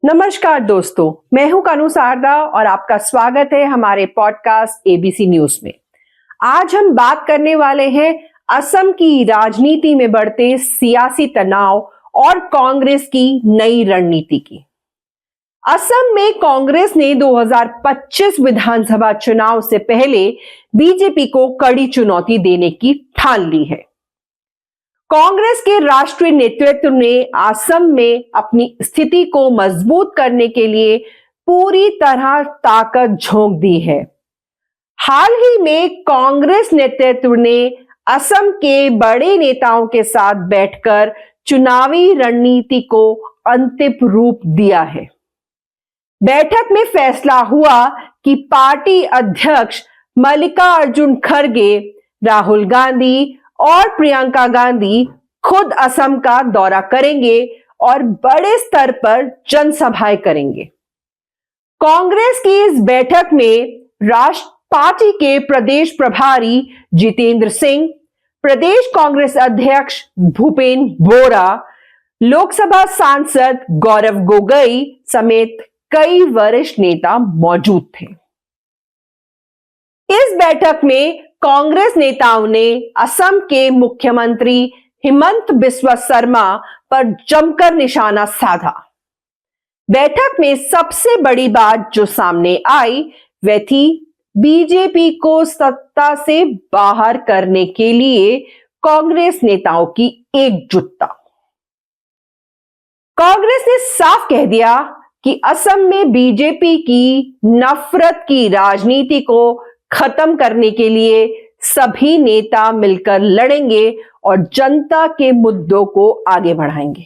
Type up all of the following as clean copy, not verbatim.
नमस्कार दोस्तों, मैं हूं कानू सारदा और आपका स्वागत है हमारे पॉडकास्ट एबीसी न्यूज में। आज हम बात करने वाले हैं असम की राजनीति में बढ़ते सियासी तनाव और कांग्रेस की नई रणनीति की। असम में कांग्रेस ने 2025 विधानसभा चुनाव से पहले बीजेपी को कड़ी चुनौती देने की ठान ली है। कांग्रेस के राष्ट्रीय नेतृत्व ने असम में अपनी स्थिति को मजबूत करने के लिए पूरी तरह ताकत झोंक दी है। हाल ही में कांग्रेस नेतृत्व ने असम के बड़े नेताओं के साथ बैठकर चुनावी रणनीति को अंतिम रूप दिया है। बैठक में फैसला हुआ कि पार्टी अध्यक्ष मल्लिकार्जुन खड़गे, राहुल गांधी और प्रियंका गांधी खुद असम का दौरा करेंगे और बड़े स्तर पर जनसभाएं करेंगे। कांग्रेस की इस बैठक में राष्ट्र पार्टी के प्रदेश प्रभारी जितेंद्र सिंह, प्रदेश कांग्रेस अध्यक्ष भूपेंद्र बोरा, लोकसभा सांसद गौरव गोगोई समेत कई वरिष्ठ नेता मौजूद थे। इस बैठक में कांग्रेस नेताओं ने असम के मुख्यमंत्री हिमंत बिस्वा शर्मा पर जमकर निशाना साधा। बैठक में सबसे बड़ी बात जो सामने आई वह थी बीजेपी को सत्ता से बाहर करने के लिए कांग्रेस नेताओं की एकजुटता। कांग्रेस ने साफ कह दिया कि असम में बीजेपी की नफरत की राजनीति को खत्म करने के लिए सभी नेता मिलकर लड़ेंगे और जनता के मुद्दों को आगे बढ़ाएंगे।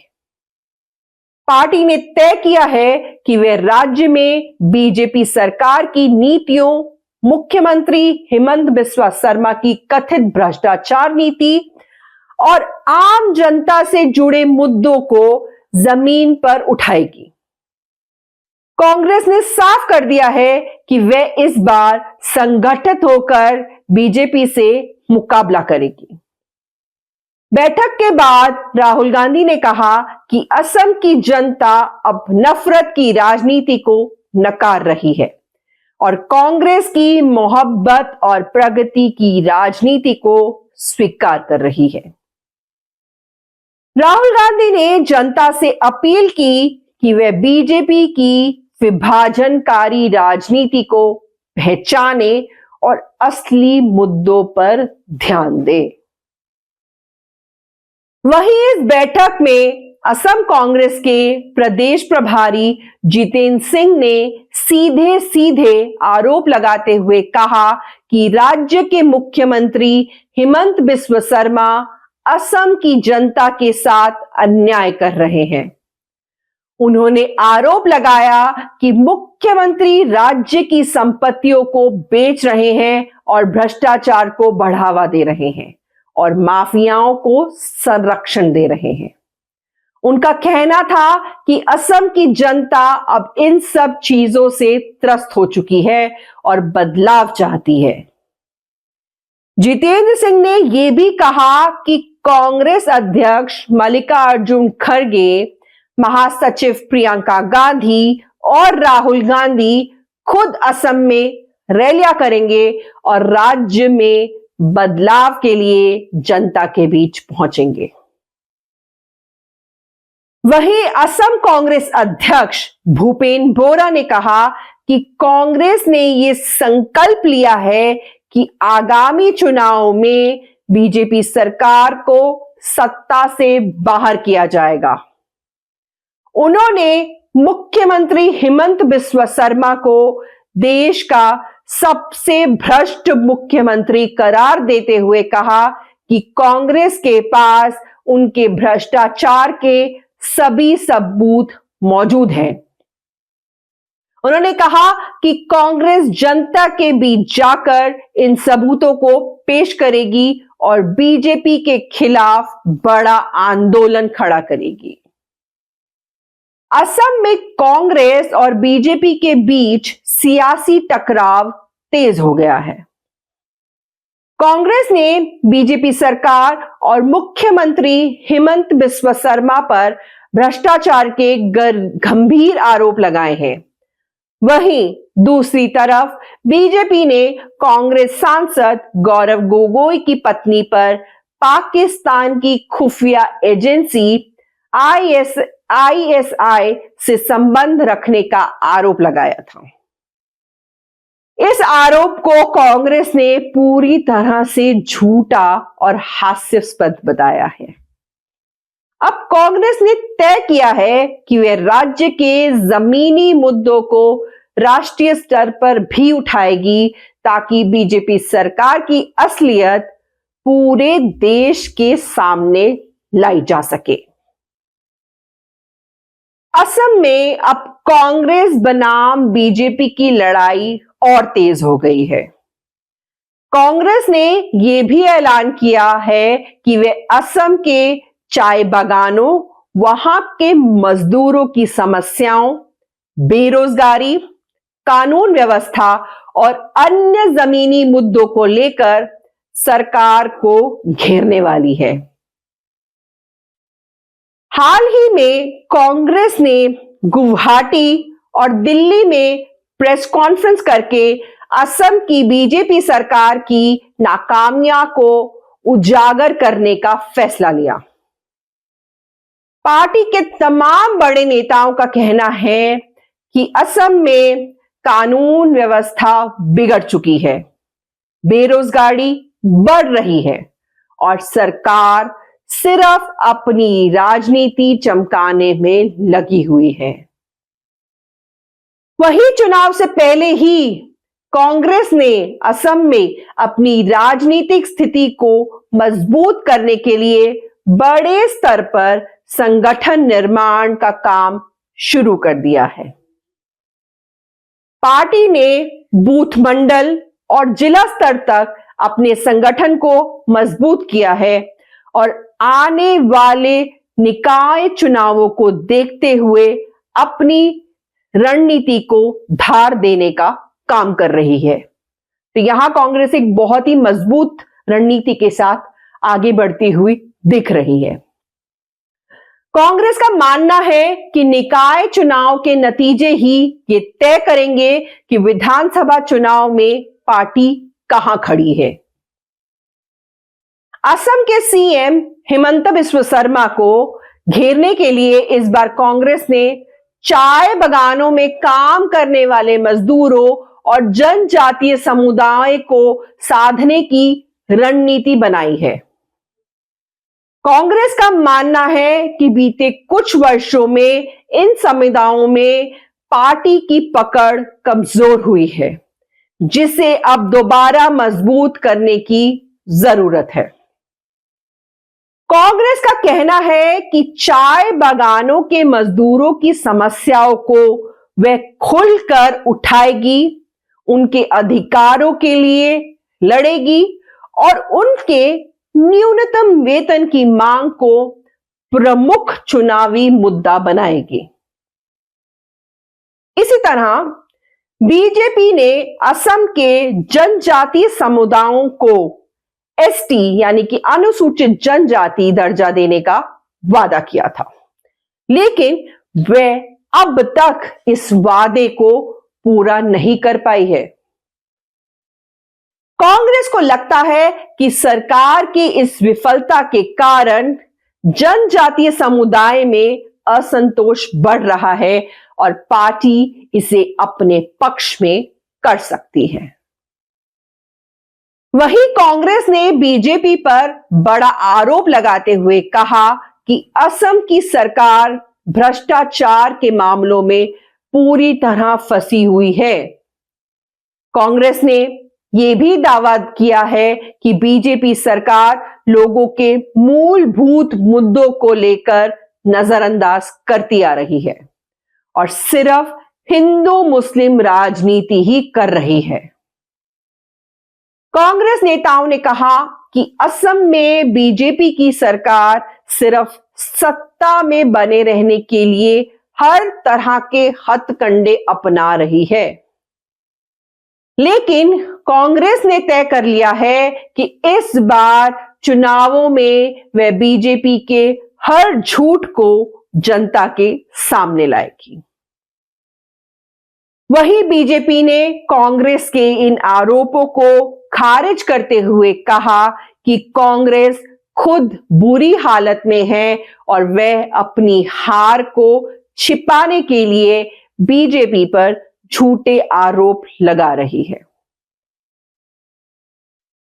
पार्टी ने तय किया है कि वे राज्य में बीजेपी सरकार की नीतियों, मुख्यमंत्री हिमंत बिस्वा शर्मा की कथित भ्रष्टाचार नीति और आम जनता से जुड़े मुद्दों को जमीन पर उठाएगी। कांग्रेस ने साफ कर दिया है कि वह इस बार संगठित होकर बीजेपी से मुकाबला करेगी। बैठक के बाद राहुल गांधी ने कहा कि असम की जनता अब नफरत की राजनीति को नकार रही है और कांग्रेस की मोहब्बत और प्रगति की राजनीति को स्वीकार कर रही है। राहुल गांधी ने जनता से अपील की कि वे बीजेपी की विभाजनकारी राजनीति को पहचाने और असली मुद्दों पर ध्यान दे। वहीं इस बैठक में असम कांग्रेस के प्रदेश प्रभारी जितेंद्र सिंह ने सीधे सीधे आरोप लगाते हुए कहा कि राज्य के मुख्यमंत्री हिमंत बिस्वा शर्मा असम की जनता के साथ अन्याय कर रहे हैं। उन्होंने आरोप लगाया कि मुख्यमंत्री राज्य की संपत्तियों को बेच रहे हैं और भ्रष्टाचार को बढ़ावा दे रहे हैं और माफियाओं को संरक्षण दे रहे हैं। उनका कहना था कि असम की जनता अब इन सब चीजों से त्रस्त हो चुकी है और बदलाव चाहती है। जितेंद्र सिंह ने यह भी कहा कि कांग्रेस अध्यक्ष मल्लिकार्जुन खड़गे, महासचिव प्रियंका गांधी और राहुल गांधी खुद असम में रैलियां करेंगे और राज्य में बदलाव के लिए जनता के बीच पहुंचेंगे। वहीं असम कांग्रेस अध्यक्ष भूपेंद्र बोरा ने कहा कि कांग्रेस ने यह संकल्प लिया है कि आगामी चुनाव में बीजेपी सरकार को सत्ता से बाहर किया जाएगा। उन्होंने मुख्यमंत्री हिमंत बिस्वा शर्मा को देश का सबसे भ्रष्ट मुख्यमंत्री करार देते हुए कहा कि कांग्रेस के पास उनके भ्रष्टाचार के सभी सबूत मौजूद हैं। उन्होंने कहा कि कांग्रेस जनता के बीच जाकर इन सबूतों को पेश करेगी और बीजेपी के खिलाफ बड़ा आंदोलन खड़ा करेगी। असम में कांग्रेस और बीजेपी के बीच सियासी टकराव तेज हो गया है। कांग्रेस ने बीजेपी सरकार और मुख्यमंत्री हिमंत बिस्वा शर्मा पर भ्रष्टाचार के गंभीर आरोप लगाए हैं। वहीं दूसरी तरफ बीजेपी ने कांग्रेस सांसद गौरव गोगोई की पत्नी पर पाकिस्तान की खुफिया एजेंसी आईएसआई से संबंध रखने का आरोप लगाया था। इस आरोप को कांग्रेस ने पूरी तरह से झूठा और हास्यास्पद बताया है। अब कांग्रेस ने तय किया है कि वे राज्य के जमीनी मुद्दों को राष्ट्रीय स्तर पर भी उठाएगी ताकि बीजेपी सरकार की असलियत पूरे देश के सामने लाई जा सके। असम में अब कांग्रेस बनाम बीजेपी की लड़ाई और तेज हो गई है। कांग्रेस ने यह भी ऐलान किया है कि वे असम के चाय बागानों, वहां के मजदूरों की समस्याओं, बेरोजगारी, कानून व्यवस्था और अन्य जमीनी मुद्दों को लेकर सरकार को घेरने वाली है। हाल ही में कांग्रेस ने गुवाहाटी और दिल्ली में प्रेस कॉन्फ्रेंस करके असम की बीजेपी सरकार की नाकामियां को उजागर करने का फैसला लिया। पार्टी के तमाम बड़े नेताओं का कहना है कि असम में कानून व्यवस्था बिगड़ चुकी है, बेरोजगारी बढ़ रही है और सरकार सिर्फ अपनी राजनीति चमकाने में लगी हुई है। वहीं चुनाव से पहले ही कांग्रेस ने असम में अपनी राजनीतिक स्थिति को मजबूत करने के लिए बड़े स्तर पर संगठन निर्माण का काम शुरू कर दिया है। पार्टी ने बूथ मंडल और जिला स्तर तक अपने संगठन को मजबूत किया है और आने वाले निकाय चुनावों को देखते हुए अपनी रणनीति को धार देने का काम कर रही है। तो यहां कांग्रेस एक बहुत ही मजबूत रणनीति के साथ आगे बढ़ती हुई दिख रही है। कांग्रेस का मानना है कि निकाय चुनाव के नतीजे ही ये तय करेंगे कि विधानसभा चुनाव में पार्टी कहां खड़ी है। असम के सीएम हिमंत बिस्वा शर्मा को घेरने के लिए इस बार कांग्रेस ने चाय बागानों में काम करने वाले मजदूरों और जनजातीय समुदाय को साधने की रणनीति बनाई है। कांग्रेस का मानना है कि बीते कुछ वर्षों में इन समुदायों में पार्टी की पकड़ कमजोर हुई है, जिसे अब दोबारा मजबूत करने की जरूरत है। कांग्रेस का कहना है कि चाय बागानों के मजदूरों की समस्याओं को वह खुलकर उठाएगी, उनके अधिकारों के लिए लड़ेगी और उनके न्यूनतम वेतन की मांग को प्रमुख चुनावी मुद्दा बनाएगी। इसी तरह बीजेपी ने असम के जनजातीय समुदायों को एसटी यानी कि अनुसूचित जनजाति दर्जा देने का वादा किया था, लेकिन वह अब तक इस वादे को पूरा नहीं कर पाई है। कांग्रेस को लगता है कि सरकार की इस विफलता के कारण जनजातीय समुदाय में असंतोष बढ़ रहा है और पार्टी इसे अपने पक्ष में कर सकती है। वहीं कांग्रेस ने बीजेपी पर बड़ा आरोप लगाते हुए कहा कि असम की सरकार भ्रष्टाचार के मामलों में पूरी तरह फंसी हुई है। कांग्रेस ने यह भी दावा किया है कि बीजेपी सरकार लोगों के मूलभूत मुद्दों को लेकर नजरअंदाज करती आ रही है और सिर्फ हिंदू मुस्लिम राजनीति ही कर रही है। कांग्रेस नेताओं ने कहा कि असम में बीजेपी की सरकार सिर्फ सत्ता में बने रहने के लिए हर तरह के हथकंडे अपना रही है, लेकिन कांग्रेस ने तय कर लिया है कि इस बार चुनावों में वह बीजेपी के हर झूठ को जनता के सामने लाएगी। वहीं बीजेपी ने कांग्रेस के इन आरोपों को खारिज करते हुए कहा कि कांग्रेस खुद बुरी हालत में है और वह अपनी हार को छिपाने के लिए बीजेपी पर झूठे आरोप लगा रही है।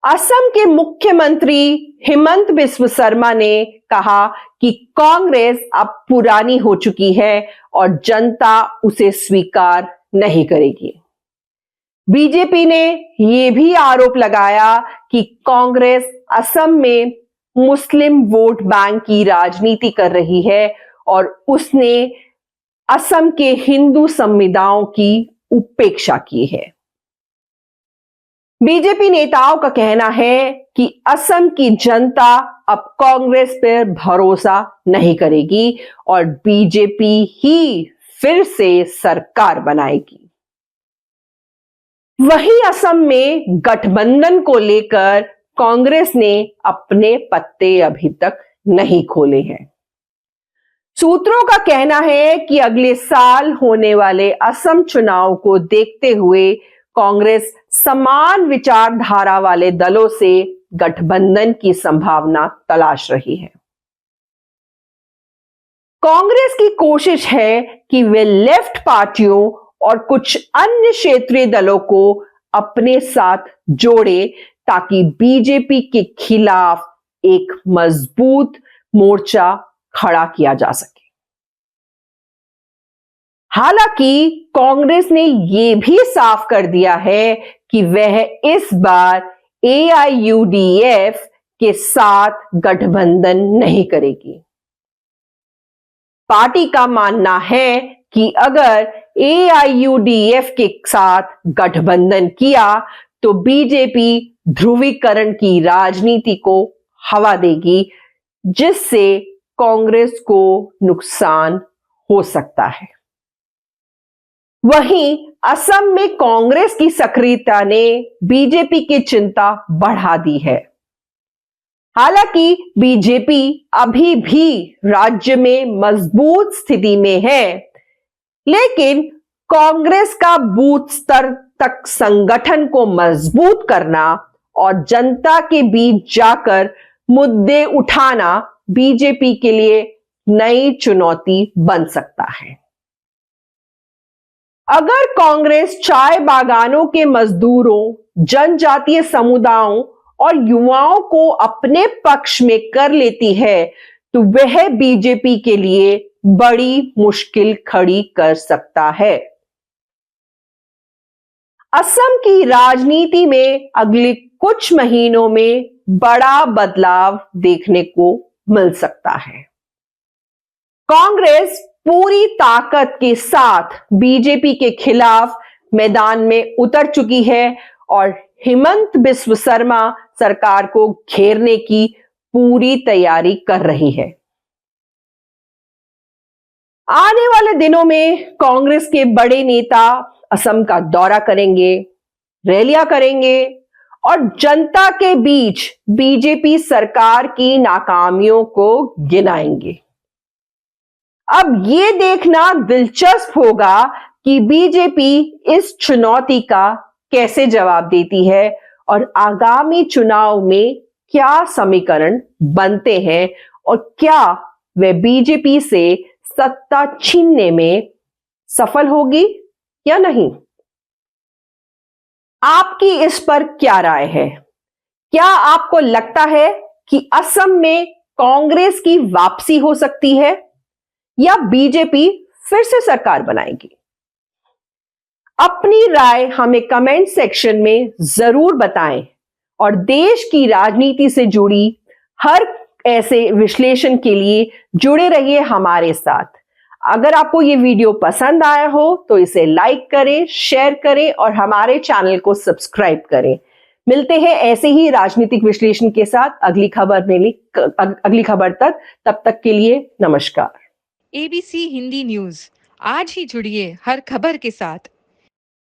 असम के मुख्यमंत्री हिमंत बिस्व शर्मा ने कहा कि कांग्रेस अब पुरानी हो चुकी है और जनता उसे स्वीकार नहीं करेगी। बीजेपी ने यह भी आरोप लगाया कि कांग्रेस असम में मुस्लिम वोट बैंक की राजनीति कर रही है और उसने असम के हिंदू समुदायों की उपेक्षा की है। बीजेपी नेताओं का कहना है कि असम की जनता अब कांग्रेस पर भरोसा नहीं करेगी और बीजेपी ही फिर से सरकार बनाएगी। वहीं असम में गठबंधन को लेकर कांग्रेस ने अपने पत्ते अभी तक नहीं खोले हैं। सूत्रों का कहना है कि अगले साल होने वाले असम चुनाव को देखते हुए कांग्रेस समान विचारधारा वाले दलों से गठबंधन की संभावना तलाश रही है। कांग्रेस की कोशिश है कि वे लेफ्ट पार्टियों और कुछ अन्य क्षेत्रीय दलों को अपने साथ जोड़े ताकि बीजेपी के खिलाफ एक मजबूत मोर्चा खड़ा किया जा सके। हालांकि कांग्रेस ने यह भी साफ कर दिया है कि वह इस बार AIUDF के साथ गठबंधन नहीं करेगी। पार्टी का मानना है कि अगर AIUDF के साथ गठबंधन किया तो बीजेपी ध्रुवीकरण की राजनीति को हवा देगी, जिससे कांग्रेस को नुकसान हो सकता है। वहीं असम में कांग्रेस की सक्रियता ने बीजेपी की चिंता बढ़ा दी है। हालांकि बीजेपी अभी भी राज्य में मजबूत स्थिति में है, लेकिन कांग्रेस का बूथ स्तर तक संगठन को मजबूत करना और जनता के बीच जाकर मुद्दे उठाना बीजेपी के लिए नई चुनौती बन सकता है। अगर कांग्रेस चाय बागानों के मजदूरों, जनजातीय समुदायों और युवाओं को अपने पक्ष में कर लेती है तो वह बीजेपी के लिए बड़ी मुश्किल खड़ी कर सकता है। असम की राजनीति में अगले कुछ महीनों में बड़ा बदलाव देखने को मिल सकता है। कांग्रेस पूरी ताकत के साथ बीजेपी के खिलाफ मैदान में उतर चुकी है और हिमंत बिस्व शर्मा सरकार को घेरने की पूरी तैयारी कर रही है। आने वाले दिनों में कांग्रेस के बड़े नेता असम का दौरा करेंगे, रैलियां करेंगे और जनता के बीच बीजेपी सरकार की नाकामियों को गिनाएंगे। अब यह देखना दिलचस्प होगा कि बीजेपी इस चुनौती का कैसे जवाब देती है और आगामी चुनाव में क्या समीकरण बनते हैं और क्या वे बीजेपी से सत्ता छीनने में सफल होगी या नहीं। आपकी इस पर क्या राय है? क्या आपको लगता है कि असम में कांग्रेस की वापसी हो सकती है या बीजेपी फिर से सरकार बनाएगी? अपनी राय हमें कमेंट सेक्शन में जरूर बताएं और देश की राजनीति से जुड़ी हर ऐसे विश्लेषण के लिए जुड़े रहिए हमारे साथ। अगर आपको ये वीडियो पसंद आया हो तो इसे लाइक करें, शेयर करें और हमारे चैनल को सब्सक्राइब करें। मिलते हैं ऐसे ही राजनीतिक विश्लेषण के साथ अगली खबर तक। तब तक के लिए नमस्कार। ABC हिंदी न्यूज, आज ही जुड़िए हर खबर के साथ